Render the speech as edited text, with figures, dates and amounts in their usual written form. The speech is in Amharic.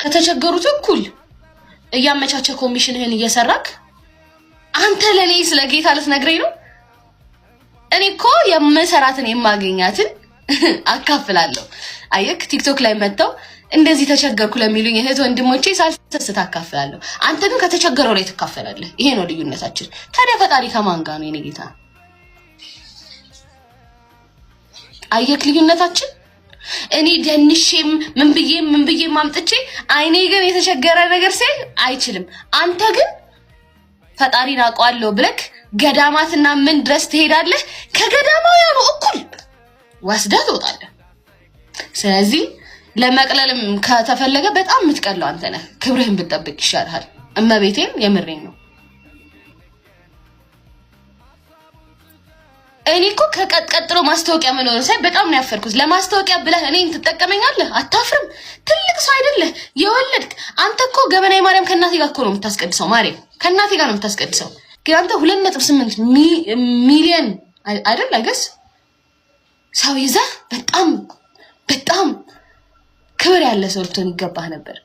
ከተቸገሩት እኩል እያመቻቸ ኮሚሽንህን እየሰራክ አንተ ለኔ ስለ ጌታ ልትነግረኝ ነው? እኔ እኮ የምሰራትን የማገኛትን አካፍላለሁ። አየክ ቲክቶክ ላይ መጣው እንደዚህ ተቸገርኩ ለሚሉኝ እህት ወንድሞቼ ሳልሰስት አካፍላለሁ። አንተ ግን ከተቸገረው ላይ ትካፈላለህ። ይሄ ነው ልዩነታችን። ታዲያ ፈጣሪ ከማን ጋር ነው የኔ ጌታ? አየክ ልዩነታችን? እኔ ደንሼም ምን ብዬም አምጥቼ አይኔ ግን የተቸገረ ነገር ሲል አይችልም። አንተ ግን ፈጣሪን አውቀዋለሁ ብለክ ገዳማትና ምን ድረስ ትሄዳለህ? ከገዳማውያኑ እኩል ወስደህ ትወጣለህ። ስለዚህ ለመቅለልም ከተፈለገ በጣም የምትቀለው አንተ ነህ። ክብርህን ብትጠብቅ ይሻልሃል። እመቤቴን የምሬን ነው። እኔ እኮ ከቀጥሎ ማስታወቂያ መኖር ሳይ በጣም ነው ያፈርኩት። ለማስታወቂያ ብለህ እኔን ትጠቀመኛለህ? አታፍርም? ትልቅ ሰው አይደለህ? የወለድክ አንተ እኮ ገበናይ ማርያም ከእናቴ ጋር እኮ ነው የምታስቀድሰው። ማርያም ከእናቴ ጋር ነው የምታስቀድሰው። ግን አንተ 2.8 ሚሊዮን አይደል አይገስ ሰው ይዘህ በጣም ክብር ያለ ሰው ልትሆን ይገባህ ነበር።